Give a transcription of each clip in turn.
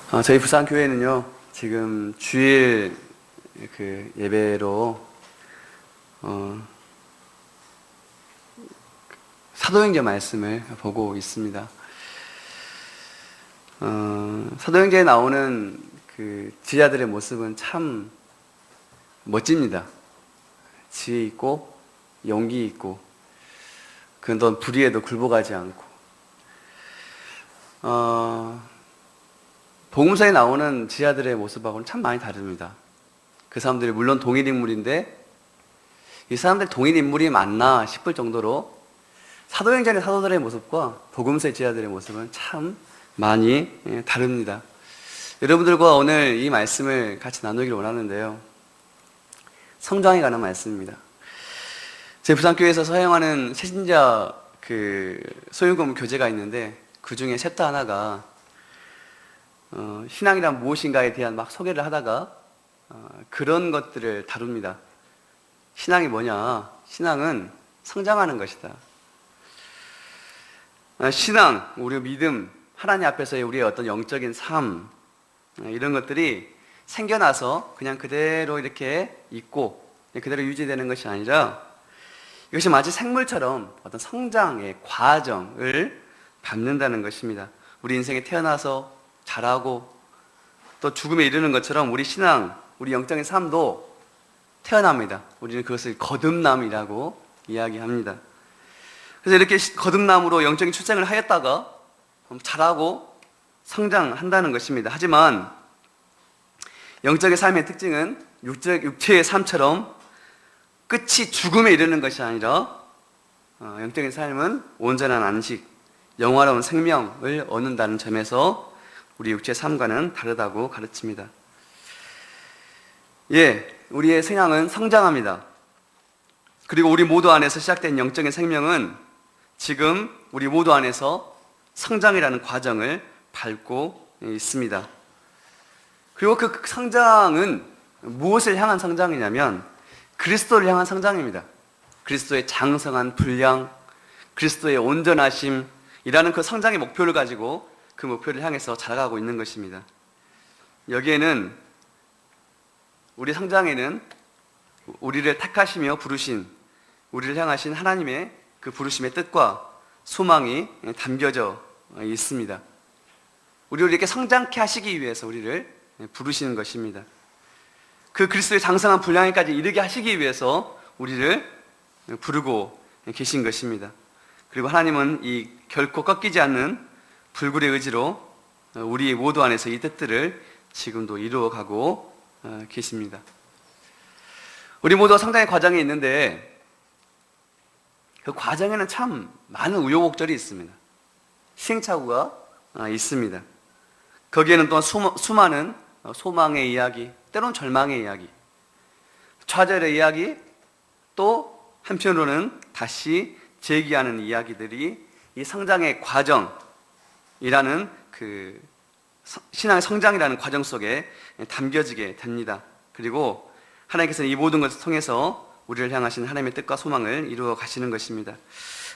저희 부산교회는요, 지금 주일 예배로, 사도행전 말씀을 보고 있습니다. 사도행전에 나오는 지자들의 모습은 참 멋집니다. 지혜 있고, 용기 있고, 그런 불의에도 굴복하지 않고, 복음서에 나오는 지자들의 모습하고는 참 많이 다릅니다. 그 사람들이 물론 동일인물인데 이 사람들 동일인물이 맞나 싶을 정도로 사도행전의 사도들의 모습과 복음서의 지자들의 모습은 참 많이 다릅니다. 여러분들과 오늘 이 말씀을 같이 나누기를 원하는데요, 성장에 관한 말씀입니다. 제 부산교회에서 서행하는 새신자 소유금 교재가 있는데 그 중에 챕터 하나가 신앙이란 무엇인가에 대한 막 소개를 하다가 그런 것들을 다룹니다. 신앙이 뭐냐? 신앙은 성장하는 것이다. 신앙, 우리의 믿음, 하나님 앞에서의 우리의 어떤 영적인 삶, 이런 것들이 생겨나서 그냥 그대로 이렇게 있고 그대로 유지되는 것이 아니라 이것이 마치 생물처럼 어떤 성장의 과정을 밟는다는 것입니다. 우리 인생에 태어나서 자라고 또 죽음에 이르는 것처럼 우리 신앙, 우리 영적인 삶도 태어납니다. 우리는 그것을 거듭남이라고 이야기합니다. 그래서 이렇게 거듭남으로 영적인 출생을 하였다가 자라고 성장한다는 것입니다. 하지만 영적인 삶의 특징은 육체의 삶처럼 끝이 죽음에 이르는 것이 아니라 영적인 삶은 온전한 안식, 영화로운 생명을 얻는다는 점에서 우리 육체의 삶과는 다르다고 가르칩니다. 우리의 신앙은 성장합니다. 그리고 우리 모두 안에서 시작된 영적인 생명은 지금 우리 모두 안에서 성장이라는 과정을 밟고 있습니다. 그리고 그 성장은 무엇을 향한 성장이냐면 그리스도를 향한 성장입니다. 그리스도의 장성한 분량, 그리스도의 온전하심이라는 그 성장의 목표를 가지고 그 목표를 향해서 자라가고 있는 것입니다. 여기에는 우리 성장에는 우리를 택하시며 부르신, 우리를 향하신 하나님의 그 부르심의 뜻과 소망이 담겨져 있습니다. 우리를 이렇게 성장케 하시기 위해서 우리를 부르시는 것입니다. 그 그리스도의 장성한 분량에까지 이르게 하시기 위해서 우리를 부르고 계신 것입니다. 그리고 하나님은 이 결코 꺾이지 않는 불굴의 의지로 우리 모두 안에서 이 뜻들을 지금도 이루어가고 계십니다. 우리 모두가 성장의 과정에 있는데 그 과정에는 참 많은 우여곡절이 있습니다. 시행착오가 있습니다. 거기에는 또한 수많은 소망의 이야기, 때론 절망의 이야기, 좌절의 이야기, 또 한편으로는 다시 재기하는 이야기들이 이 성장의 과정이라는 그 신앙의 성장이라는 과정 속에 담겨지게 됩니다. 그리고 하나님께서는 이 모든 것을 통해서 우리를 향하신 하나님의 뜻과 소망을 이루어 가시는 것입니다.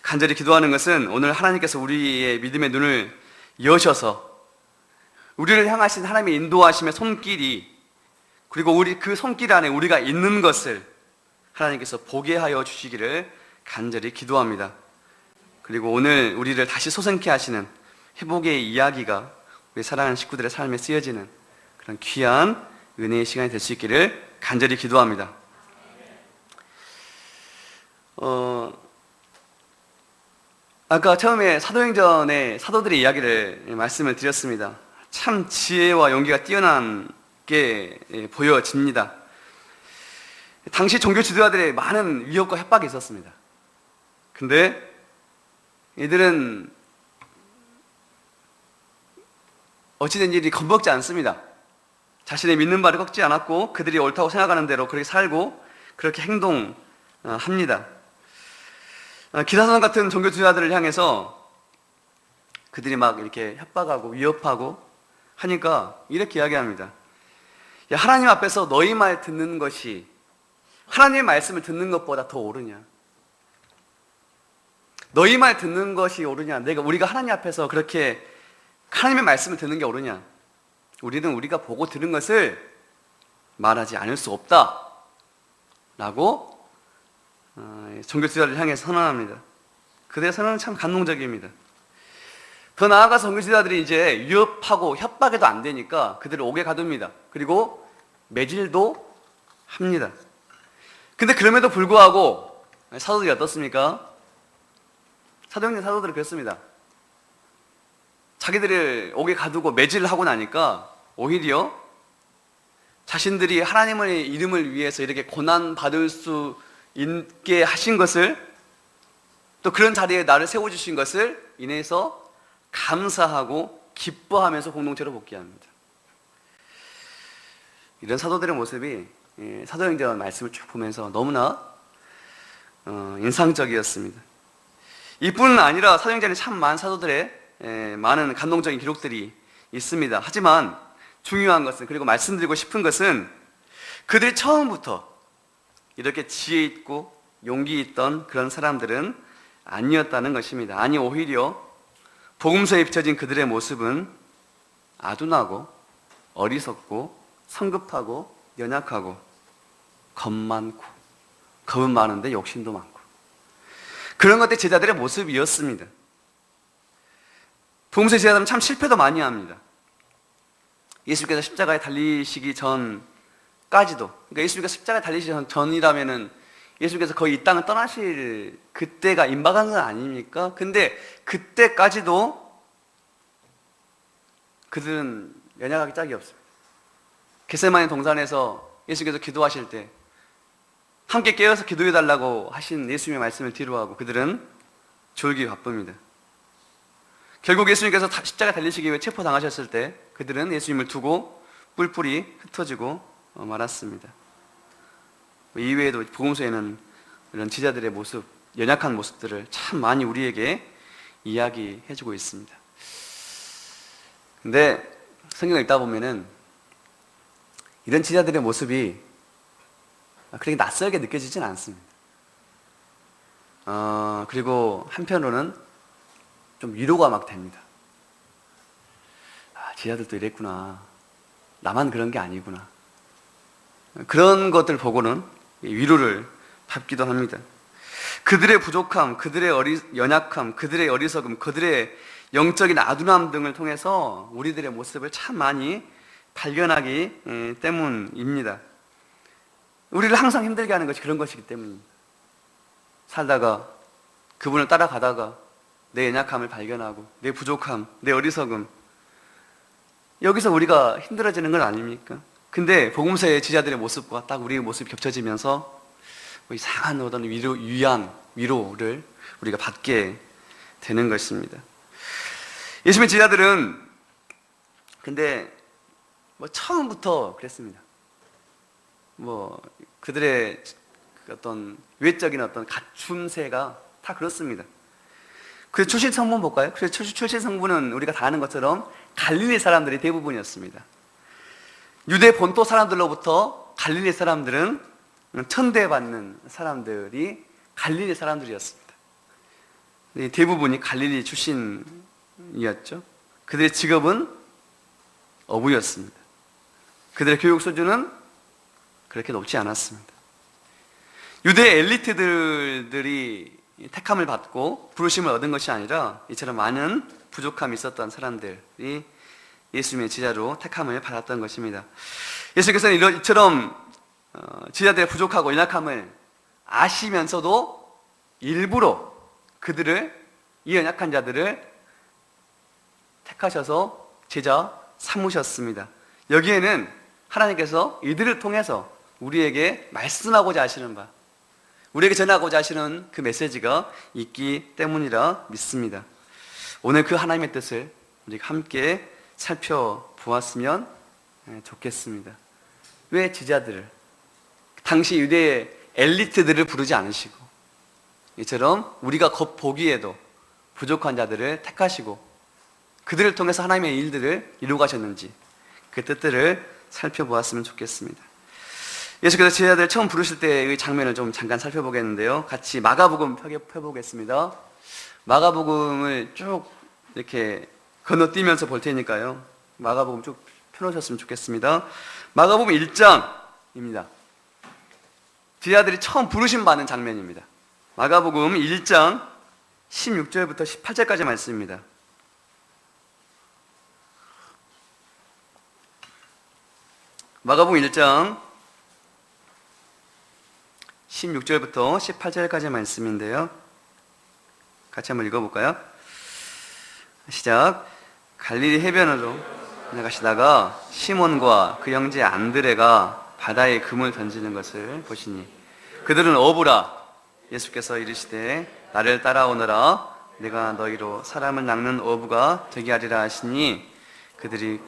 간절히 기도하는 것은 오늘 하나님께서 우리의 믿음의 눈을 여셔서 우리를 향하신 하나님의 인도하심의 손길이, 그리고 그 손길 안에 우리가 있는 것을 하나님께서 보게 하여 주시기를 간절히 기도합니다. 그리고 오늘 우리를 다시 소생케 하시는 회복의 이야기가 우리 사랑하는 식구들의 삶에 쓰여지는 그런 귀한 은혜의 시간이 될 수 있기를 간절히 기도합니다. 아까 처음에 사도행전의 사도들의 이야기를 말씀을 드렸습니다. 참 지혜와 용기가 뛰어난 게 보여집니다. 당시 종교 지도자들의 많은 위협과 협박이 있었습니다. 근데 이들은 어찌된 일이 겁먹지 않습니다. 자신의 믿는 바를 꺾지 않았고 그들이 옳다고 생각하는 대로 그렇게 살고 그렇게 행동합니다. 기사선 같은 종교 지도자들을 향해서 그들이 막 이렇게 협박하고 위협하고 하니까 이렇게 이야기합니다. 야, 하나님 앞에서 너희 말 듣는 것이 하나님의 말씀을 듣는 것보다 더 옳으냐? 너희 말 듣는 것이 옳으냐? 우리가 하나님 앞에서 그렇게 하나님의 말씀을 듣는 게 옳으냐? 우리는 우리가 보고 들은 것을 말하지 않을 수 없다 라고 종교 지도자를 향해서 선언합니다. 그들의 선언은 참 감동적입니다. 더 나아가서 종교 지도자들이 이제 위협하고 협박해도 안 되니까 그들을 옥에 가둡니다. 그리고 매질도 합니다. 근데 그럼에도 불구하고 사도들이 어떻습니까? 사도행전 사도들은 그렇습니다. 자기들을 옥에 가두고 매질을 하고 나니까 오히려 자신들이 하나님의 이름을 위해서 이렇게 고난받을 수 있게 하신 것을, 또 그런 자리에 나를 세워주신 것을 인해서 감사하고 기뻐하면서 공동체로 복귀합니다. 이런 사도들의 모습이 사도행전 말씀을 쭉 보면서 너무나 인상적이었습니다. 이뿐 아니라 사도행전에 참 많은 사도들의 많은 감동적인 기록들이 있습니다. 하지만 중요한 것은, 그리고 말씀드리고 싶은 것은, 그들이 처음부터 이렇게 지혜 있고 용기 있던 그런 사람들은 아니었다는 것입니다. 아니, 오히려 복음서에 비춰진 그들의 모습은 아둔하고 어리석고 성급하고 연약하고 겁 많고, 겁은 많은데 욕심도 많고, 그런 것들이 제자들의 모습이었습니다. 복음서의 제자들은 참 실패도 많이 합니다. 예수님께서 십자가에 달리시기 전까지도, 그러니까 예수님께서 십자가에 달리시기 전이라면은 예수님께서 거의 이 땅을 떠나실 그때가 임박한 건 아닙니까? 근데 그때까지도 그들은 연약하기 짝이 없습니다. 겟세마네 동산에서 예수님께서 기도하실 때 함께 깨어서 기도해달라고 하신 예수님의 말씀을 뒤로하고 그들은 졸기 바쁩니다. 결국 예수님께서 십자가에 달리시기 위해 체포당하셨을 때 그들은 예수님을 두고 뿔뿔이 흩어지고 말았습니다. 이외에도 복음서에는 이런 제자들의 모습, 연약한 모습들을 참 많이 우리에게 이야기해주고 있습니다. 근데 성경을 읽다 보면은 이런 제자들의 모습이 그렇게 낯설게 느껴지진 않습니다. 그리고 한편으로는 좀 위로가 막 됩니다. 제자들도 이랬구나. 나만 그런 게 아니구나. 그런 것들 보고는 위로를 받기도 합니다. 그들의 부족함, 그들의 연약함, 그들의 어리석음, 그들의 영적인 아둔함 등을 통해서 우리들의 모습을 참 많이 발견하기 때문입니다. 우리를 항상 힘들게 하는 것이 그런 것이기 때문입니다. 살다가 그분을 따라가다가 내 연약함을 발견하고 내 부족함, 내 어리석음, 여기서 우리가 힘들어지는 건 아닙니까? 근데 복음서의 제자들의 모습과 딱 우리의 모습이 겹쳐지면서 이상한 어떤 위로를 우리가 받게 되는 것입니다. 예수님의 제자들은 근데 처음부터 그랬습니다. 그들의 어떤 외적인 어떤 갖춤새가 다 그렇습니다. 그 출신 성분 볼까요? 그 출신 성분은 우리가 다 아는 것처럼 갈릴리 사람들이 대부분이었습니다. 유대 본토 사람들로부터 갈릴리 사람들은 천대받는 사람들이 갈릴리 사람들이었습니다. 대부분이 갈릴리 출신이었죠. 그들의 직업은 어부였습니다. 그들의 교육 수준은 그렇게 높지 않았습니다. 유대 엘리트들이 택함을 받고 부르심을 얻은 것이 아니라 이처럼 많은 부족함이 있었던 사람들이 예수님의 제자로 택함을 받았던 것입니다. 예수께서는 이처럼 제자들의 부족하고 연약함을 아시면서도 일부러 이 연약한 자들을 택하셔서 제자 삼으셨습니다. 여기에는 하나님께서 이들을 통해서 우리에게 말씀하고자 하시는 바, 우리에게 전하고자 하시는 그 메시지가 있기 때문이라 믿습니다. 오늘 그 하나님의 뜻을 우리가 함께 살펴보았으면 좋겠습니다. 왜 제자들을, 당시 유대의 엘리트들을 부르지 않으시고 이처럼 우리가 겉보기에도 부족한 자들을 택하시고 그들을 통해서 하나님의 일들을 이루어 가셨는지 그 뜻들을 살펴보았으면 좋겠습니다. 예수께서 제자들 처음 부르실 때의 장면을 좀 잠깐 살펴보겠는데요. 같이 마가복음 펴보겠습니다. 마가복음을 쭉 이렇게 건너뛰면서 볼 테니까요. 마가복음 쭉 펴놓으셨으면 좋겠습니다. 마가복음 1장입니다. 제자들이 처음 부르심 받는 장면입니다. 마가복음 1장 16절부터 18절까지 말씀입니다. 마가복음 1장 16절부터 18절까지 말씀인데요. 같이 한번 읽어볼까요? 시작. 갈릴리 해변으로 나가시다가 시몬과 그 형제 안드레가 바다에 금을 던지는 것을 보시니 그들은 어부라. 예수께서 이르시되 나를 따라오너라. 내가 너희로 사람을 낚는 어부가 되게 하리라 하시니 그들이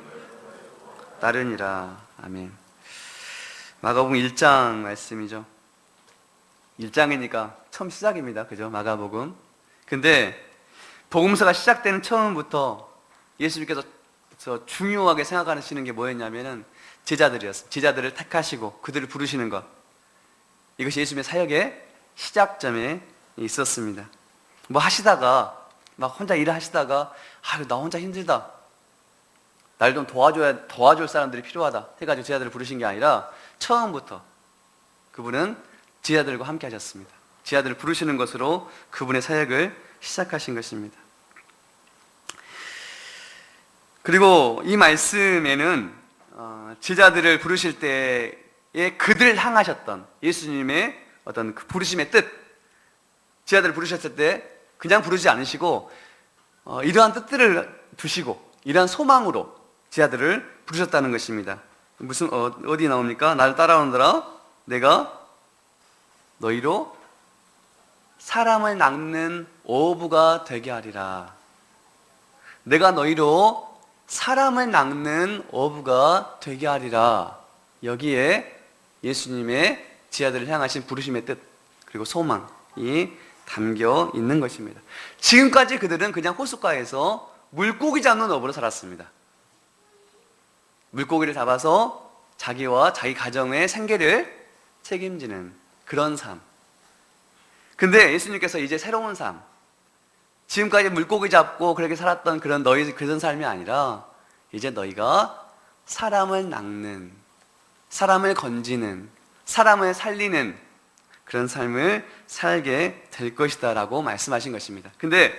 따르니라. 아멘. 마가복음 1장 말씀이죠. 1장이니까 처음 시작입니다. 그죠? 마가복음. 근데 복음서가 시작되는 처음부터 예수님께서 중요하게 생각하시는 게 뭐였냐면은 제자들이었어요. 제자들을 택하시고 그들을 부르시는 것. 이것이 예수님의 사역의 시작점에 있었습니다. 뭐 하시다가 막 혼자 일을 하시다가 나 혼자 힘들다. 날 좀 도와줄 사람들이 필요하다 해가지고 제자들을 부르신 게 아니라 처음부터 그분은 제자들과 함께 하셨습니다. 제자들을 부르시는 것으로 그분의 사역을 시작하신 것입니다. 그리고 이 말씀에는 제자들을 부르실 때에 그들을 향하셨던 예수님의 어떤 그 부르심의 뜻, 제자들을 부르셨을 때 그냥 부르지 않으시고 이러한 뜻들을 두시고 이러한 소망으로 제자들을 부르셨다는 것입니다. 무슨 어디 나옵니까? 나를 따라오너라. 내가 너희로 사람을 낚는 어부가 되게 하리라. 내가 너희로 사람을 낚는 어부가 되게 하리라. 여기에 예수님의 제자들을 향하신 부르심의 뜻 그리고 소망이 담겨 있는 것입니다. 지금까지 그들은 그냥 호숫가에서 물고기 잡는 어부로 살았습니다. 물고기를 잡아서 자기와 자기 가정의 생계를 책임지는 그런 삶. 근데 예수님께서 이제 새로운 삶, 지금까지 물고기 잡고 그렇게 살았던 그런 삶이 아니라 이제 너희가 사람을 낚는, 사람을 건지는, 사람을 살리는 그런 삶을 살게 될 것이다 라고 말씀하신 것입니다. 근데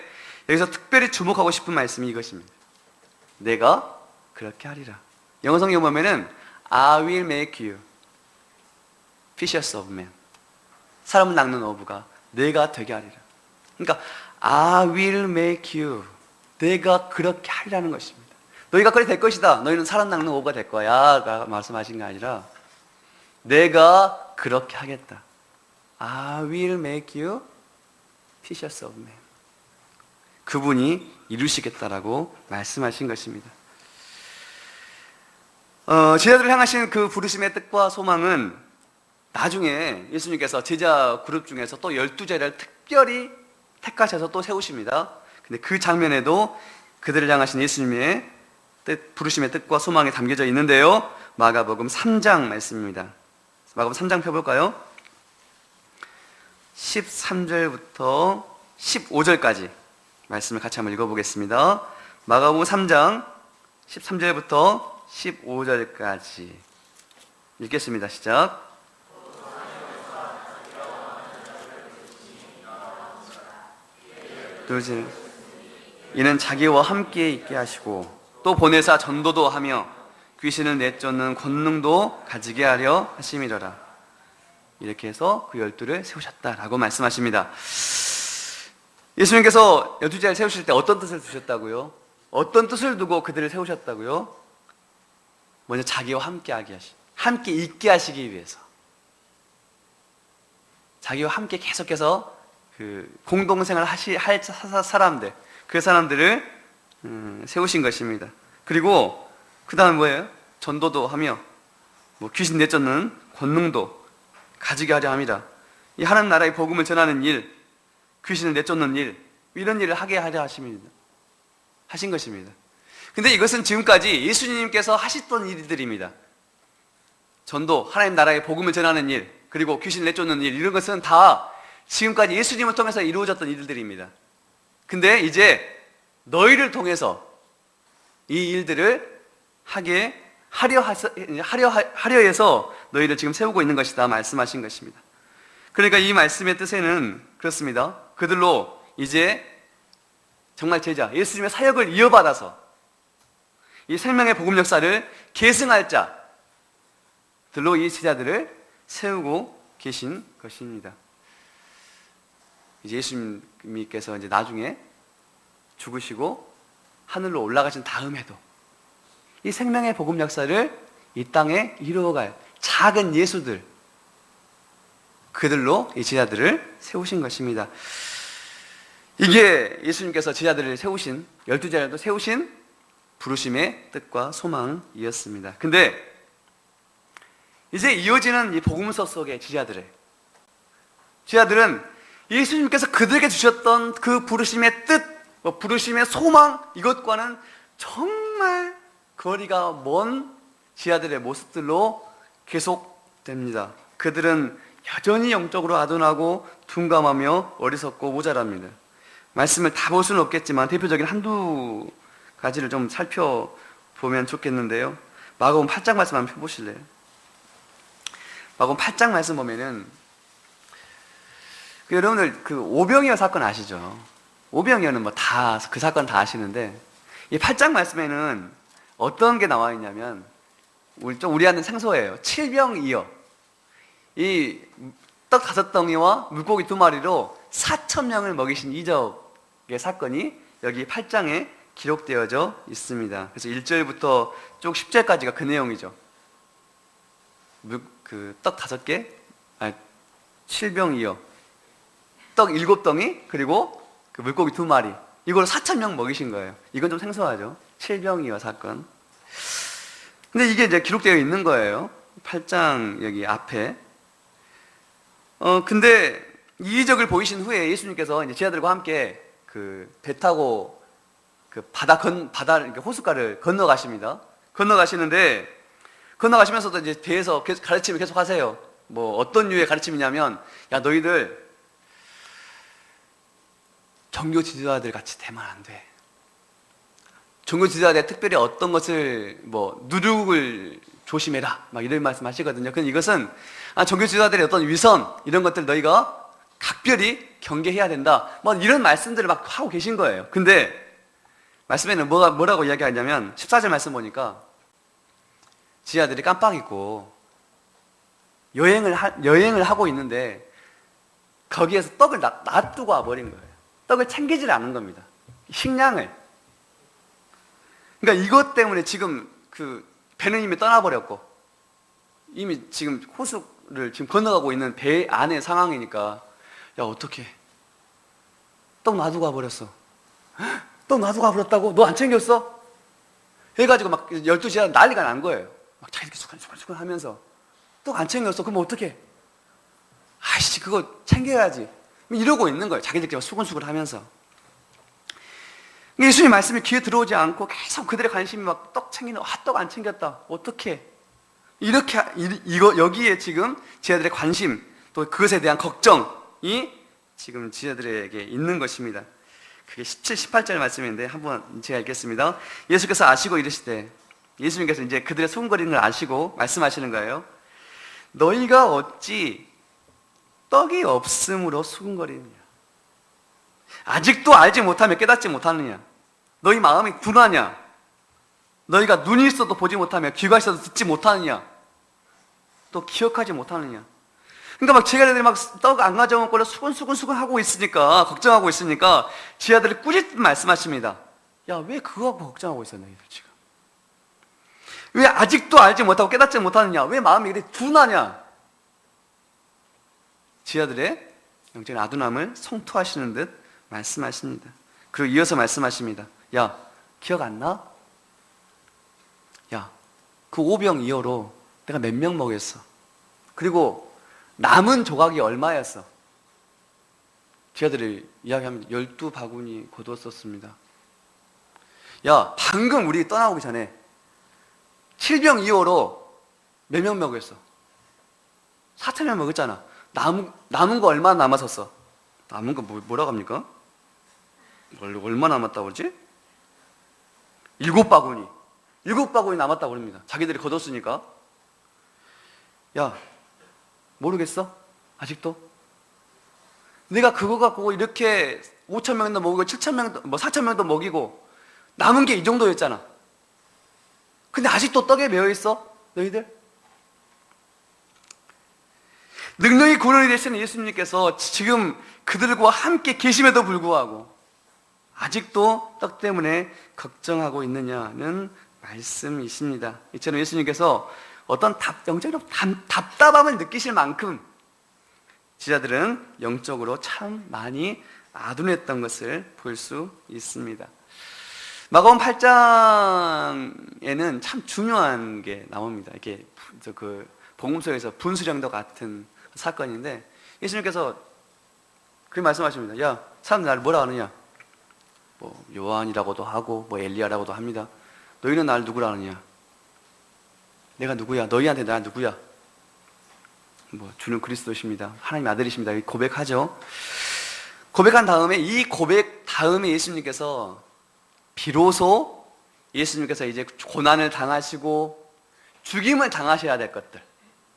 여기서 특별히 주목하고 싶은 말씀이 이것입니다. 내가 그렇게 하리라. 영어 성경 보면은 I will make you fishers of men. 사람을 낚는 어부가 내가 되게 하리라. 그러니까 I will make you. 내가 그렇게 하리라는 것입니다. 너희가 그렇게 될 것이다. 너희는 사람 낚는 어부가 될 거야 라고 말씀하신 게 아니라 내가 그렇게 하겠다. I will make you fishers of men. 그분이 이루시겠다라고 말씀하신 것입니다. 제자들을 향하신 그 부르심의 뜻과 소망은 나중에 예수님께서 제자 그룹 중에서 또 12제자를 특별히 택하셔서 또 세우십니다. 근데 그 장면에도 그들을 향하신 예수님의 부르심의 뜻과 소망이 담겨져 있는데요. 마가복음 3장 말씀입니다. 마가복음 3장 펴볼까요? 13절부터 15절까지 말씀을 같이 한번 읽어보겠습니다. 마가복음 3장 13절부터 15절까지 읽겠습니다. 시작. 이는 자기와 함께 있게 하시고 또 보내사 전도도 하며 귀신을 내쫓는 권능도 가지게 하려 하심이더라. 이렇게 해서 그 12를 세우셨다라고 말씀하십니다. 예수님께서 12제자를 세우실 때 어떤 뜻을 두셨다고요? 어떤 뜻을 두고 그들을 세우셨다고요? 먼저 자기와 함께 있게 하시기 위해서, 자기와 함께 계속해서 그 공동생활을 할 사람들, 그 사람들을 세우신 것입니다. 그리고 그 다음에 뭐예요? 전도도 하며 귀신 내쫓는 권능도 가지게 하려 합니다. 이 하나님 나라의 복음을 전하는 일, 귀신을 내쫓는 일, 이런 일을 하게 하려 하신 것입니다. 근데 이것은 지금까지 예수님께서 하셨던 일들입니다. 전도, 하나님 나라의 복음을 전하는 일, 그리고 귀신을 내쫓는 일, 이런 것은 다 지금까지 예수님을 통해서 이루어졌던 일들입니다. 근데 이제 너희를 통해서 이 일들을 하게 하려 해서 너희를 지금 세우고 있는 것이다 말씀하신 것입니다. 그러니까 이 말씀의 뜻에는 그렇습니다. 그들로 이제 정말 제자, 예수님의 사역을 이어받아서 이 생명의 복음 역사를 계승할 자들로 이 제자들을 세우고 계신 것입니다. 이제 예수님께서 이제 나중에 죽으시고 하늘로 올라가신 다음에도 이 생명의 복음 역사를 이 땅에 이루어갈 작은 예수들, 그들로 이 제자들을 세우신 것입니다. 이게 예수님께서 제자들을 세우신, 12제자도 세우신 부르심의 뜻과 소망이었습니다. 근데 이제 이어지는 이 복음서 속의 제자들은 예수님께서 그들에게 주셨던 그 부르심의 뜻, 부르심의 소망, 이것과는 정말 거리가 먼 제자들의 모습들로 계속됩니다. 그들은 여전히 영적으로 아둔하고 둔감하며 어리석고 모자랍니다. 말씀을 다 볼 수는 없겠지만 대표적인 한두 가지를 좀 살펴보면 좋겠는데요. 마가복음 8장 말씀 한번 펴보실래요? 마가복음 8장 말씀 보면은 여러분들 그 오병이어 사건 아시죠? 오병이어는 뭐 다 그 사건 다 아시는데 이 8장 말씀에는 어떤 게 나와 있냐면 우리한테는 생소해요. 칠병이어, 이 떡 5덩이와 물고기 2마리로 4,000명을 먹이신 이적의 사건이 여기 8장에 기록되어져 있습니다. 그래서 1절부터 쭉 10절까지가 그 내용이죠. 그 떡 5개, 칠병이어, 떡 7덩이, 그리고 그 물고기 2마리, 이걸 4,000명 먹이신 거예요. 이건 좀 생소하죠. 칠병이어 사건. 근데 이게 이제 기록되어 있는 거예요. 8장 여기 앞에. 근데 이 이적을 보이신 후에 예수님께서 이제 제자들과 함께 그 배 타고 그 바다 호숫가를 건너가십니다. 건너가시면서도 이제 배에서 가르침을 계속 하세요. 뭐 어떤 류의 가르침이냐면, 야, 너희들 종교 지도자들 같이 되면 안 돼. 종교 지도자들 특별히 어떤 것을 누룩을 조심해라, 막 이런 말씀 하시거든요. 근데 이것은 종교 지도자들의 어떤 위선, 이런 것들 너희가 각별히 경계해야 된다, 이런 말씀들을 막 하고 계신 거예요. 근데 말씀에는 뭐라고 이야기하냐면 14절 말씀 보니까 지하들이 깜빡 잊고 여행을 하고 있는데 거기에서 떡을 놔두고 와버린 거예요. 떡을 챙기질 않은 겁니다. 식량을. 그러니까 이것 때문에 지금 그 배는 이미 떠나버렸고 이미 지금 호수를 지금 건너가고 있는 배 안의 상황이니까, 야, 어떡해, 떡 놔두고 와버렸어. 떡 놔두고 와버렸다고? 너 안 챙겼어? 해가지고 막 12시간 난리가 난 거예요. 막 자기들끼리 수근수근 하면서 떡 안 챙겼어? 그럼 어떡해? 아이씨, 그거 챙겨야지, 이러고 있는 거예요. 자기들끼리 수근수근 하면서. 예수님 말씀이 귀에 들어오지 않고 계속 그들의 관심이 막 떡 챙기는, 떡 안 챙겼다, 어떡해, 이렇게 여기에 지금 제자들의 관심, 또 그것에 대한 걱정이 지금 제자들에게 있는 것입니다. 그게 17, 18절 말씀인데 한번 제가 읽겠습니다. 예수께서 아시고 이르시되, 예수님께서 이제 그들의 수군거리는 걸 아시고 말씀하시는 거예요. 너희가 어찌 떡이 없음으로 수군거리느냐? 아직도 알지 못하며 깨닫지 못하느냐? 너희 마음이 둔하냐? 너희가 눈이 있어도 보지 못하며 귀가 있어도 듣지 못하느냐? 또 기억하지 못하느냐? 그러니까 막 제자들이 막 떡 안 가져온 걸로 수근수근 하고 있으니까, 걱정하고 있으니까 제자들이 꾸짖듯 말씀하십니다. 야, 왜 그거 걱정하고 있어, 너희들 지금? 왜 아직도 알지 못하고 깨닫지 못하느냐? 왜 마음이 이렇게 둔하냐? 제자들의 영적인 아둔함을 성토하시는 듯 말씀하십니다. 그리고 이어서 말씀하십니다. 야, 기억 안 나? 야, 그 오병이어로 내가 몇 명 먹였어? 그리고 남은 조각이 얼마였어? 제자들이 이야기합니다. 12바구니 거두었었습니다. 야, 방금 우리 떠나오기 전에 7병2호로 몇 명 먹였어? 4,000명 먹었잖아. 남은 거 얼마 남았었어? 남은 거 뭐라고 합니까? 얼마 남았다고 그러지? 7바구니. 7바구니 남았다고 그럽니다. 자기들이 거뒀으니까. 야, 모르겠어? 아직도? 내가 그거 갖고 이렇게 5,000명도 먹이고 7,000명도, 4,000명도 먹이고 남은 게 이 정도였잖아. 근데 아직도 떡에 매여 있어? 너희들? 능력이 근원이 되시는 예수님께서 지금 그들과 함께 계심에도 불구하고 아직도 떡 때문에 걱정하고 있느냐는 말씀이십니다. 이처럼 예수님께서 어떤 영적으로 답답함을 느끼실 만큼 지자들은 영적으로 참 많이 아둔했던 것을 볼 수 있습니다. 마가복음 8장에는 참 중요한 게 나옵니다. 이게 그 복음서에서 분수령도 같은 사건인데 예수님께서 그렇게 말씀하십니다. 야, 사람들 나를 뭐라 하느냐? 뭐 요한이라고도 하고 뭐 엘리야라고도 합니다. 너희는 나를 누구라 하느냐? 내가 누구야? 너희한테 나 누구야? 뭐 주는 그리스도십니다. 하나님의 아들이십니다. 고백하죠. 고백한 다음에 이 고백 다음에 예수님께서 비로소 예수님께서 이제 고난을 당하시고 죽임을 당하셔야 될 것들,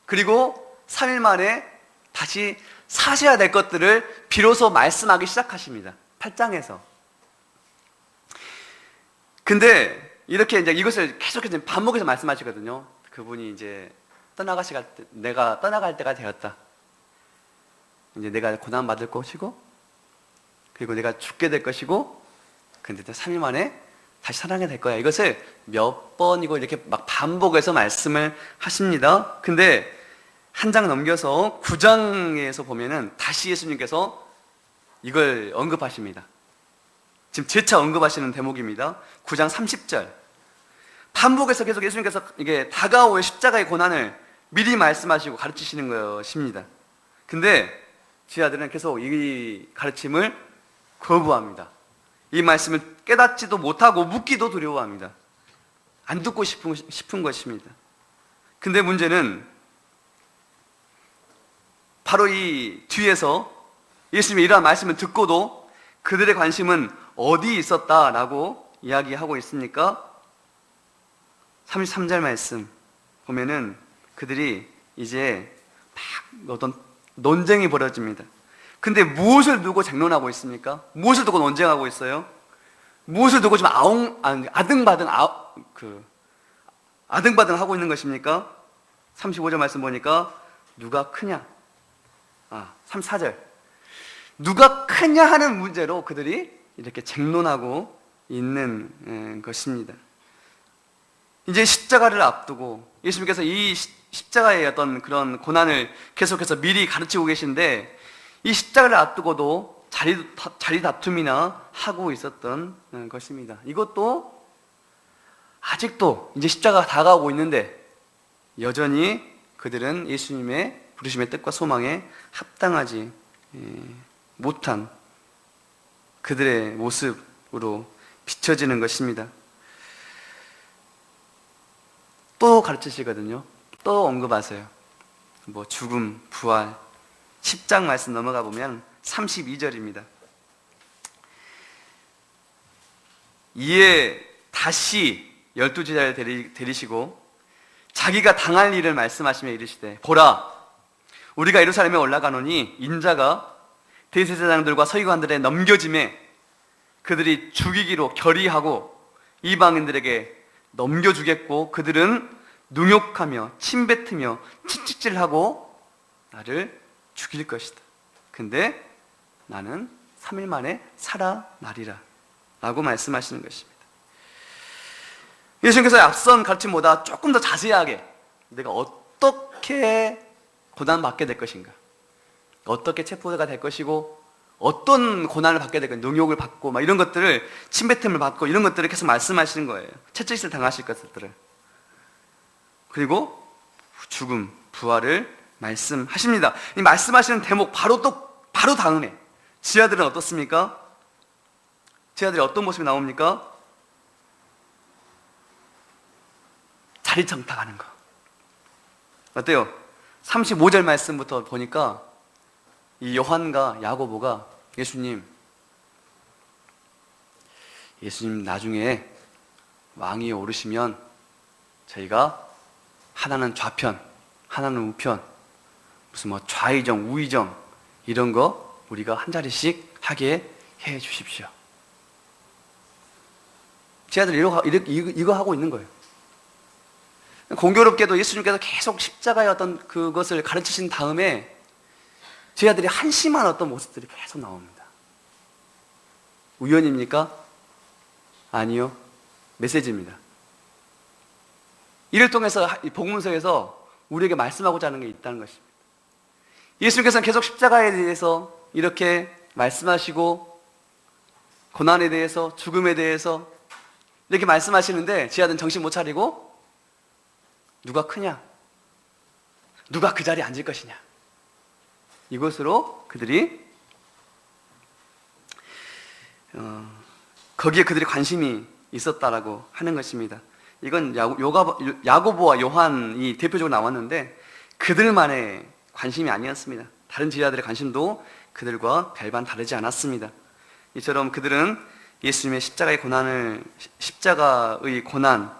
그리고 3일 만에 다시 사셔야 될 것들을 비로소 말씀하기 시작하십니다. 8장에서. 근데 이렇게 이제 이것을 계속해서 반복해서 말씀하시거든요. 그분이 이제 내가 떠나갈 때가 되었다. 이제 내가 고난 받을 것이고, 그리고 내가 죽게 될 것이고, 근데 3일 만에 다시 살아나게 될 거야. 이것을 몇 번이고 이렇게 막 반복해서 말씀을 하십니다. 근데 한 장 넘겨서 9장에서 보면은 다시 예수님께서 이걸 언급하십니다. 지금 재차 언급하시는 대목입니다. 9장 30절. 반복해서 계속 예수님께서 이게 다가올 십자가의 고난을 미리 말씀하시고 가르치시는 것입니다. 근데 제 아들은 계속 이 가르침을 거부합니다. 이 말씀을 깨닫지도 못하고 묻기도 두려워합니다. 안 듣고 싶은 것입니다. 근데 문제는 바로 이 뒤에서 예수님이 이러한 말씀을 듣고도 그들의 관심은 어디 있었다라고 이야기하고 있습니까? 33절 말씀 보면은 그들이 이제 막 어떤 논쟁이 벌어집니다. 근데 무엇을 두고 쟁론하고 있습니까? 무엇을 두고 논쟁하고 있어요? 무엇을 두고 지금 아등바등 하고 있는 것입니까? 35절 말씀 보니까 누가 크냐? 34절. 누가 크냐 하는 문제로 그들이 이렇게 쟁론하고 있는 것입니다. 이제 십자가를 앞두고 예수님께서 이 십자가의 어떤 그런 고난을 계속해서 미리 가르치고 계신데 이 십자가를 앞두고도 자리 다툼이나 하고 있었던 것입니다. 이것도 아직도 이제 십자가가 다가오고 있는데 여전히 그들은 예수님의 부르심의 뜻과 소망에 합당하지 못한 그들의 모습으로 비춰지는 것입니다. 또 가르치시거든요. 또 언급하세요. 뭐 죽음, 부활. 10장 말씀 넘어가 보면 32절입니다. 이에 다시 12제자를 데리시고 자기가 당할 일을 말씀하시며 이르시되 보라, 우리가 예루살렘에 올라가노니 인자가 대제사장들과 서기관들의 넘겨짐에 그들이 죽이기로 결의하고 이방인들에게 넘겨주겠고 그들은 능욕하며 침뱉으며 채찍질하고 나를 죽일 것이다. 근데 나는 3일 만에 살아나리라 라고 말씀하시는 것입니다. 예수님께서 앞선 가르침보다 조금 더 자세하게 내가 어떻게 고난받게 될 것인가, 어떻게 체포가 될 것이고 어떤 고난을 받게 될 것인가, 능욕을 받고 막 이런 것들을, 침뱉음을 받고 이런 것들을 계속 말씀하시는 거예요. 채찍질 당하실 것들을. 그리고 죽음, 부활을 말씀하십니다. 이 말씀하시는 대목 바로 다음에 지하들은 어떻습니까? 지하들이 어떤 모습이 나옵니까? 자리 청탁하는 거. 어때요? 35절 말씀부터 보니까 이 요한과 야고보가 예수님 나중에 왕위에 오르시면 저희가 하나는 좌편, 하나는 우편, 무슨 뭐 좌의정, 우의정 이런 거 우리가 한 자리씩 하게 해 주십시오. 제 아들이 이거 하고 있는 거예요. 공교롭게도 예수님께서 계속 십자가의 어떤 그것을 가르치신 다음에 제 아들이 한심한 어떤 모습들이 계속 나옵니다. 우연입니까? 아니요. 메시지입니다. 이를 통해서 이 복음서에서 우리에게 말씀하고자 하는 게 있다는 것입니다. 예수님께서는 계속 십자가에 대해서 이렇게 말씀하시고 고난에 대해서 죽음에 대해서 이렇게 말씀하시는데 제 아들은 정신 못 차리고 누가 크냐? 누가 그 자리에 앉을 것이냐? 이것으로 그들이 거기에 그들이 관심이 있었다라고 하는 것입니다. 이건 야고보와 요한이 대표적으로 나왔는데 그들만의 관심이 아니었습니다. 다른 제자들의 관심도 그들과 별반 다르지 않았습니다. 이처럼 그들은 예수님의 십자가의 고난,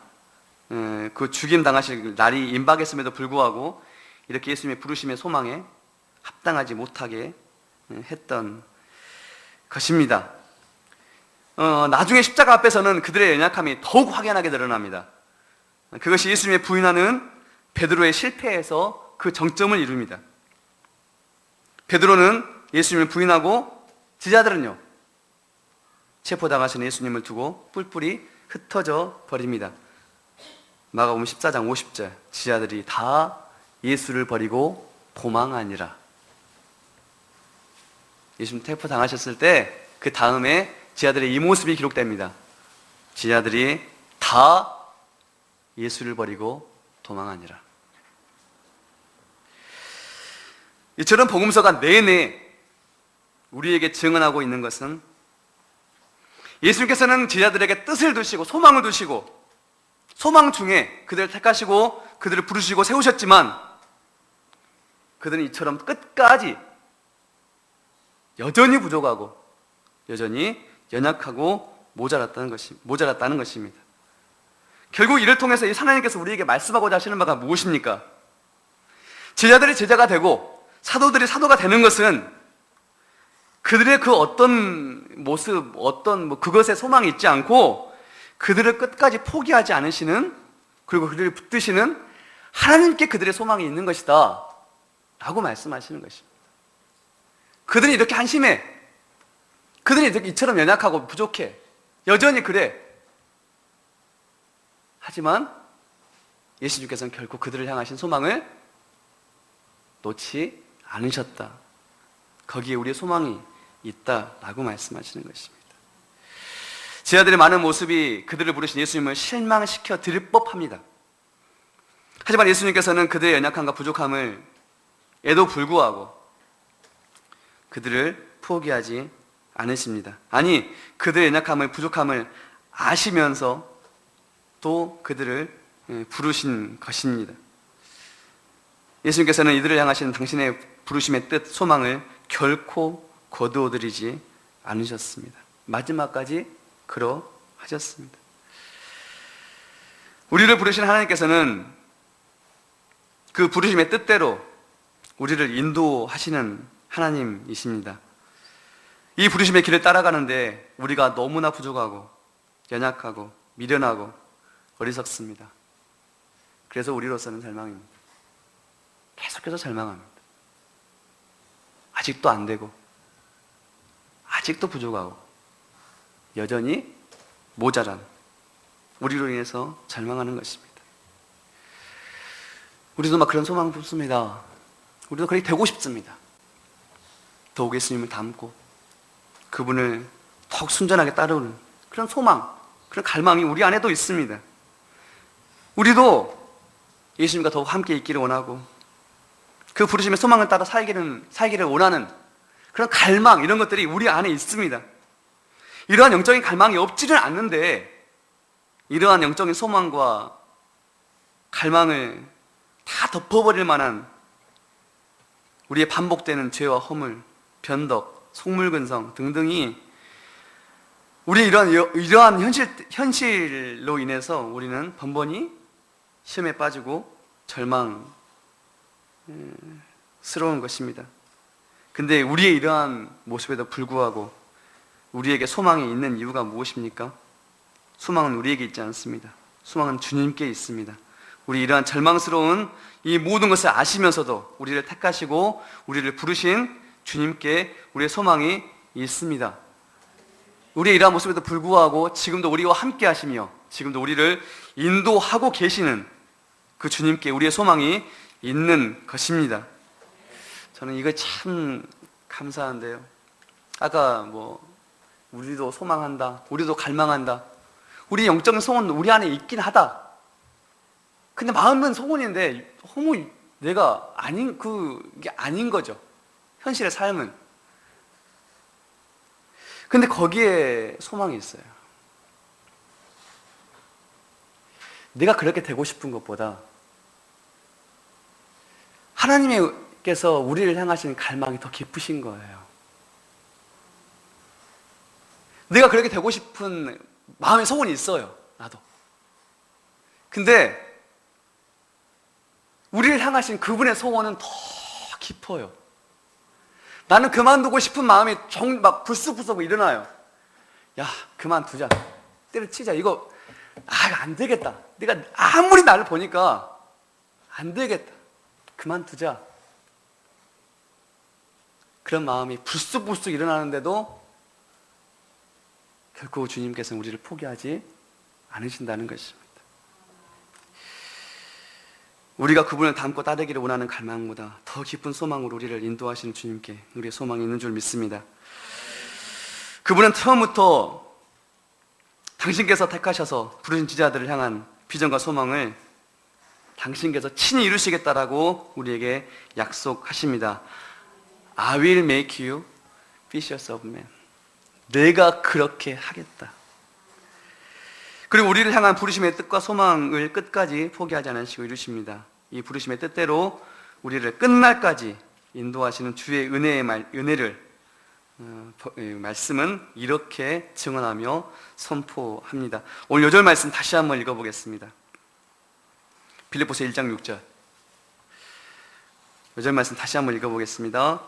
그 죽임 당하실 날이 임박했음에도 불구하고 이렇게 예수님의 부르심의 소망에 합당하지 못하게 했던 것입니다. 나중에 십자가 앞에서는 그들의 연약함이 더욱 확연하게 드러납니다. 그것이 예수님의 부인하는 베드로의 실패에서 그 정점을 이룹니다. 베드로는 예수님을 부인하고 제자들은요, 체포당하신 예수님을 두고 뿔뿔이 흩어져 버립니다. 마가복음 14장 50절, 제자들이 다 예수를 버리고 도망하니라. 예수님 체포당하셨을 때 그 다음에 제자들의 이 모습이 기록됩니다. 제자들이 다 예수를 버리고 도망하니라. 이처럼 복음서가 내내 우리에게 증언하고 있는 것은 예수님께서는 제자들에게 뜻을 두시고 소망을 두시고 소망 중에 그들을 택하시고 그들을 부르시고 세우셨지만 그들은 이처럼 끝까지 여전히 부족하고 여전히 연약하고 모자랐다는 것입니다. 결국 이를 통해서 이 하나님께서 우리에게 말씀하고자 하시는 바가 무엇입니까? 제자들이 제자가 되고 사도들이 사도가 되는 것은 그들의 그 어떤 모습, 그것에 소망이 있지 않고 그들을 끝까지 포기하지 않으시는, 그리고 그들을 붙드시는 하나님께 그들의 소망이 있는 것이다 라고 말씀하시는 것입니다. 그들이 이렇게 한심해, 그들이 이처럼 연약하고 부족해, 여전히 그래. 하지만 예수님께서는 결코 그들을 향하신 소망을 놓지 않으셨다. 거기에 우리의 소망이 있다라고 말씀하시는 것입니다. 제자들의 많은 모습이 그들을 부르신 예수님을 실망시켜 드릴 법합니다. 하지만 예수님께서는 그들의 연약함과 부족함을 에도 불구하고 그들을 포기하지 않으십니다. 아니, 그들의 연약함을 부족함을 아시면서 또 그들을 부르신 것입니다. 예수님께서는 이들을 향하신 당신의 부르심의 뜻, 소망을 결코 거두어들이지 않으셨습니다. 마지막까지 그러하셨습니다. 우리를 부르신 하나님께서는 그 부르심의 뜻대로 우리를 인도하시는 하나님이십니다. 이 부르심의 길을 따라가는데 우리가 너무나 부족하고 연약하고 미련하고 어리석습니다. 그래서 우리로서는 절망입니다. 계속해서 절망합니다. 아직도 안 되고 아직도 부족하고 여전히 모자란 우리로 인해서 절망하는 것입니다. 우리도 막 그런 소망을 품습니다. 우리도 그렇게 되고 싶습니다. 더욱 예수님을 닮고 그분을 더욱 순전하게 따르는 그런 소망, 그런 갈망이 우리 안에도 있습니다. 우리도 예수님과 더욱 함께 있기를 원하고 그 부르심의 소망을 따라 살기를 원하는 그런 갈망, 이런 것들이 우리 안에 있습니다. 이러한 영적인 갈망이 없지는 않는데 이러한 영적인 소망과 갈망을 다 덮어버릴 만한 우리의 반복되는 죄와 허물, 변덕, 속물근성 등등이 우리 이러한 현실로 인해서 우리는 번번이 시험에 빠지고 절망스러운 것입니다. 근데 우리의 이러한 모습에도 불구하고 우리에게 소망이 있는 이유가 무엇입니까? 소망은 우리에게 있지 않습니다. 소망은 주님께 있습니다. 우리 이러한 절망스러운 이 모든 것을 아시면서도 우리를 택하시고 우리를 부르신 주님께 우리의 소망이 있습니다. 우리의 이러한 모습에도 불구하고 지금도 우리와 함께 하시며 지금도 우리를 인도하고 계시는 그 주님께 우리의 소망이 있는 것입니다. 저는 이거 참 감사한데요. 아까 우리도 소망한다, 우리도 갈망한다, 우리 영적인 소원은 우리 안에 있긴 하다. 근데 마음은 소원인데 너무 내가 아닌 그게 아닌 거죠. 현실의 삶은. 근데 거기에 소망이 있어요. 내가 그렇게 되고 싶은 것보다 하나님께서 우리를 향하신 갈망이 더 깊으신 거예요. 내가 그렇게 되고 싶은 마음의 소원이 있어요. 나도. 근데 우리를 향하신 그분의 소원은 더 깊어요. 나는 그만두고 싶은 마음이 막 불쑥불쑥 일어나요. 야, 그만두자. 때려치자. 이거 안 되겠다. 내가 아무리 나를 보니까 안 되겠다. 그만두자. 그런 마음이 불쑥불쑥 일어나는데도 결코 주님께서는 우리를 포기하지 않으신다는 것입니다. 우리가 그분을 닮고 따르기를 원하는 갈망보다 더 깊은 소망으로 우리를 인도하시는 주님께 우리의 소망이 있는 줄 믿습니다. 그분은 처음부터 당신께서 택하셔서 부르신 지자들을 향한 비전과 소망을 당신께서 친히 이루시겠다라고 우리에게 약속하십니다. I will make you fishers of men. 내가 그렇게 하겠다. 그리고 우리를 향한 부르심의 뜻과 소망을 끝까지 포기하지 않으시고 이루십니다. 이 부르심의 뜻대로 우리를 끝날까지 인도하시는 주의 은혜를 말씀은 이렇게 증언하며 선포합니다. 오늘 요절 말씀 다시 한번 읽어보겠습니다. 빌립보서 1장 6절 요절 말씀 다시 한번 읽어보겠습니다.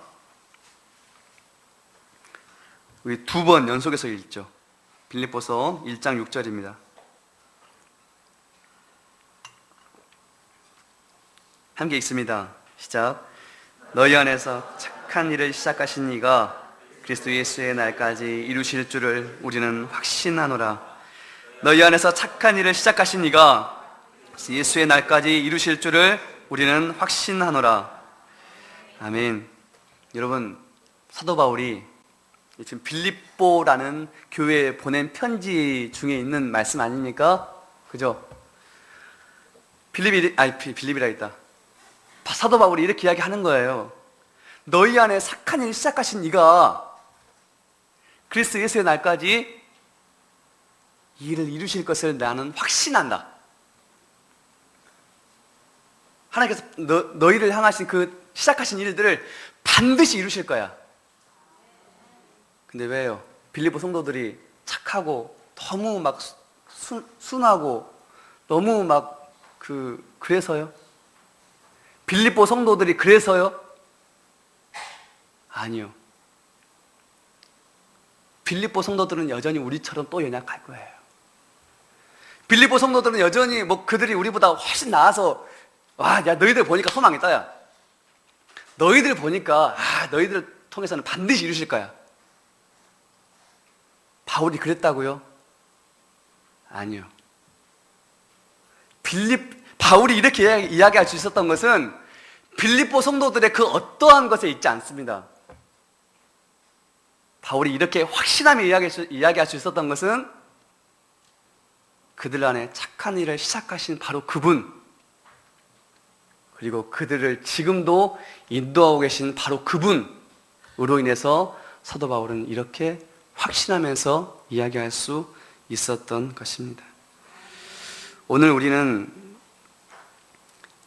우리 두 번 연속해서 읽죠. 빌립보서 1장 6절입니다. 함께 읽습니다. 시작. 너희 안에서 착한 일을 시작하신 이가 그리스도 예수의 날까지 이루실 줄을 우리는 확신하노라. 너희 안에서 착한 일을 시작하신 이가 예수의 날까지 이루실 줄을 우리는 확신하노라. 아멘. 여러분, 사도 바울이 지금 빌립보라는 교회에 보낸 편지 중에 있는 말씀 아닙니까? 그죠? 빌립이라 했다. 사도 바울이 이렇게 이야기하는 거예요. 너희 안에 착한 일 시작하신 이가 그리스도 예수의 날까지 이 일을 이루실 것을 나는 확신한다. 하나님께서 너희를 향하신 그 시작하신 일들을 반드시 이루실 거야. 근데 왜요? 빌립보 성도들이 착하고 너무 막 순하고 너무 막 그래서요? 빌립보 성도들이 그래서요? 아니요. 빌립보 성도들은 여전히 우리처럼 또 연약할 거예요. 빌립보 성도들은 여전히 그들이 우리보다 훨씬 나아서 야 너희들 보니까 소망 있다 야. 너희들 보니까 너희들 통해서는 반드시 이루실 거야. 바울이 그랬다고요? 아니요. 바울이 이렇게 이야기할 수 있었던 것은 빌립보 성도들의 그 어떠한 것에 있지 않습니다. 바울이 이렇게 확신하며 이야기할 수 있었던 것은 그들 안에 착한 일을 시작하신 바로 그분, 그리고 그들을 지금도 인도하고 계신 바로 그분으로 인해서 사도 바울은 이렇게 확신하면서 이야기할 수 있었던 것입니다. 오늘 우리는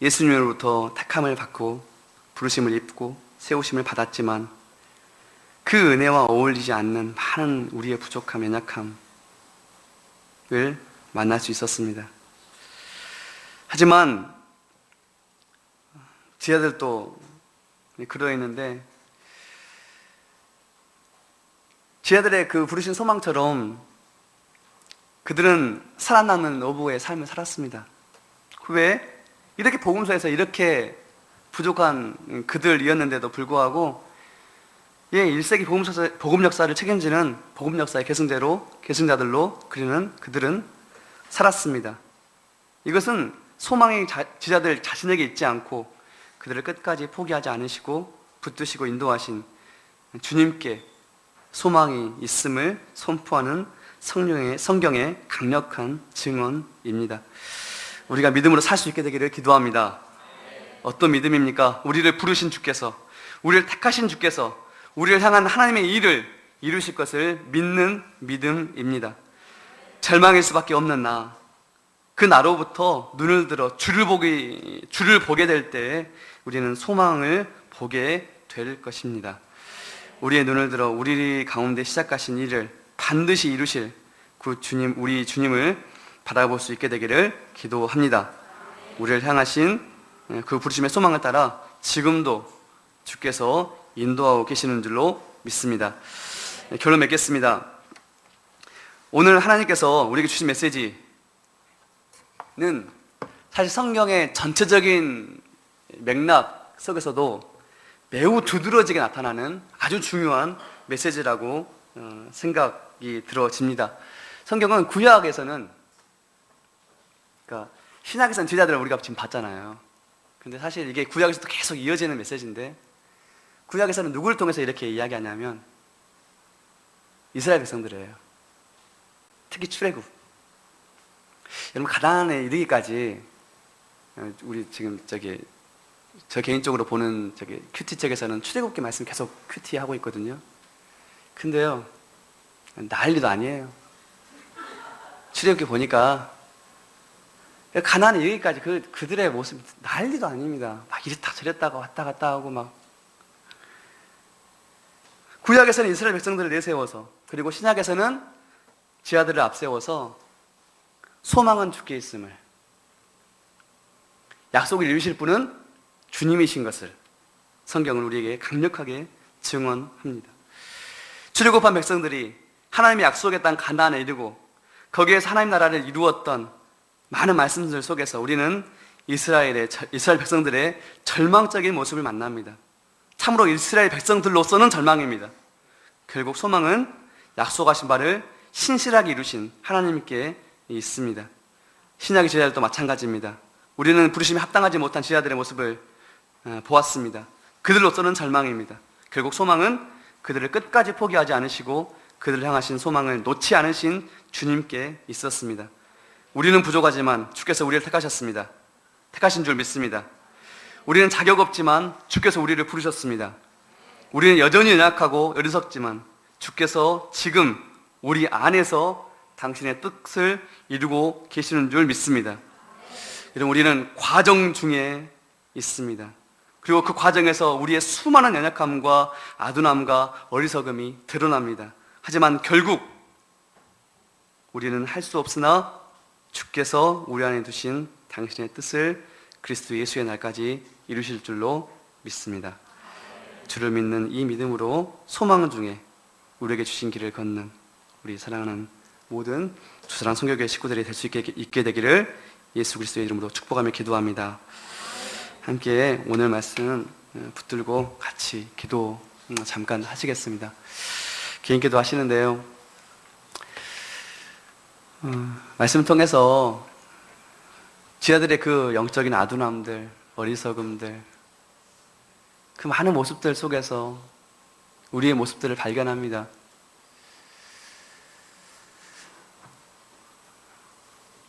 예수님으로부터 택함을 받고 부르심을 입고 세우심을 받았지만 그 은혜와 어울리지 않는 많은 우리의 부족함, 연약함을 만날 수 있었습니다. 하지만 지하들도 그러했는데 지하들의 그 부르신 소망처럼 그들은 살아남는 어부의 삶을 살았습니다. 왜? 이렇게 복음서에서 이렇게 부족한 그들이었는데도 불구하고 1세기 복음 역사를 책임지는 복음 역사의 계승자들로 그들은 살았습니다. 이것은 소망의 지자들 자신에게 있지 않고 그들을 끝까지 포기하지 않으시고 붙드시고 인도하신 주님께 소망이 있음을 선포하는 성경의 강력한 증언입니다. 우리가 믿음으로 살 수 있게 되기를 기도합니다. 어떤 믿음입니까? 우리를 부르신 주께서, 우리를 택하신 주께서 우리를 향한 하나님의 일을 이루실 것을 믿는 믿음입니다. 절망일 수밖에 없는 그 나로부터 눈을 들어 주를 보게 될 때에 우리는 소망을 보게 될 것입니다. 우리의 눈을 들어 우리 가운데 시작하신 일을 반드시 이루실 그 주님, 우리 주님을 바라볼 수 있게 되기를 기도합니다. 우리를 향하신 그 부르심의 소망을 따라 지금도 주께서 인도하고 계시는 줄로 믿습니다. 결론 맺겠습니다. 오늘 하나님께서 우리에게 주신 메시지는 사실 성경의 전체적인 맥락 속에서도 매우 두드러지게 나타나는 아주 중요한 메시지라고 생각이 들어집니다. 성경은 구약에서는, 그러니까 신약에서는 제자들을 우리가 지금 봤잖아요. 근데 사실 이게 구약에서도 계속 이어지는 메시지인데, 구약에서는 누구를 통해서 이렇게 이야기하냐면 이스라엘 백성들이에요. 특히 출애굽. 여러분, 가나안에 이르기까지 우리 지금 저 개인적으로 보는 큐티 책에서는 출애굽기 말씀 계속 큐티 하고 있거든요. 근데요, 난리도 아니에요. 출애굽기 보니까 가나안에 이르기까지 그들의 모습 난리도 아닙니다. 막 이랬다 저랬다가 왔다 갔다 하고 막. 구약에서는 이스라엘 백성들을 내세워서, 그리고 신약에서는 지하들을 앞세워서 소망은 주께 있음을, 약속을 이루실 분은 주님이신 것을 성경은 우리에게 강력하게 증언합니다. 출애굽한 백성들이 하나님의 약속의 땅 가나안에 이르고 거기에서 하나님 나라를 이루었던 많은 말씀들 속에서 우리는 이스라엘 백성들의 절망적인 모습을 만납니다. 참으로 이스라엘 백성들로서는 절망입니다. 결국 소망은 약속하신 바를 신실하게 이루신 하나님께 있습니다. 신약의 제자들도 마찬가지입니다. 우리는 부르심에 합당하지 못한 제자들의 모습을 보았습니다. 그들로서는 절망입니다. 결국 소망은 그들을 끝까지 포기하지 않으시고 그들을 향하신 소망을 놓지 않으신 주님께 있었습니다. 우리는 부족하지만 주께서 우리를 택하셨습니다. 택하신 줄 믿습니다. 우리는 자격 없지만 주께서 우리를 부르셨습니다. 우리는 여전히 연약하고 어리석지만 주께서 지금 우리 안에서 당신의 뜻을 이루고 계시는 줄 믿습니다. 여러분, 우리는 과정 중에 있습니다. 그리고 그 과정에서 우리의 수많은 연약함과 아둔함과 어리석음이 드러납니다. 하지만 결국 우리는 할 수 없으나 주께서 우리 안에 두신 당신의 뜻을 그리스도 예수의 날까지 이루실 줄로 믿습니다. 주를 믿는 이 믿음으로 소망 중에 우리에게 주신 길을 걷는 우리 사랑하는 모든 주사랑 선교교회 식구들이 될 수 있게 되기를 예수 그리스도의 이름으로 축복하며 기도합니다. 함께 오늘 말씀 붙들고 같이 기도 잠깐 하시겠습니다. 개인 기도 하시는데요, 말씀을 통해서 지하들의 그 영적인 아둔함들, 어리석음들, 그 많은 모습들 속에서 우리의 모습들을 발견합니다.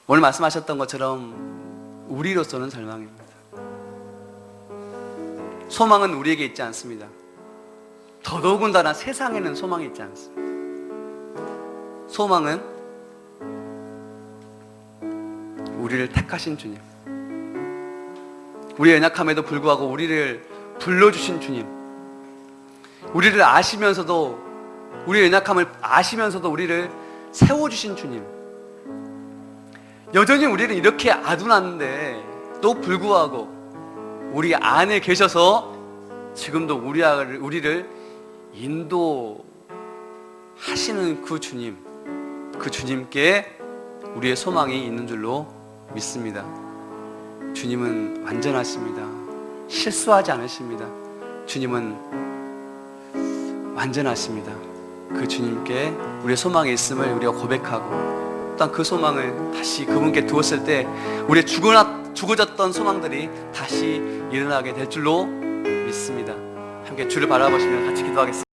오늘 말씀하셨던 것처럼 우리로서는 절망입니다. 소망은 우리에게 있지 않습니다. 더더군다나 세상에는 소망이 있지 않습니다. 소망은 우리를 택하신 주님, 우리의 연약함에도 불구하고 우리를 불러주신 주님, 우리를 아시면서도, 우리의 연약함을 아시면서도 우리를 세워주신 주님, 여전히 우리는 이렇게 아둔한데 또 불구하고 우리 안에 계셔서 지금도 우리를 인도하시는 그 주님께 우리의 소망이 있는 줄로 믿습니다. 주님은 완전하십니다. 실수하지 않으십니다. 주님은 완전하십니다. 그 주님께 우리의 소망이 있음을 우리가 고백하고, 또한 그 소망을 다시 그분께 두었을 때 우리의 죽어졌던 소망들이 다시 일어나게 될 줄로 믿습니다. 함께 주를 바라보시며 같이 기도하겠습니다.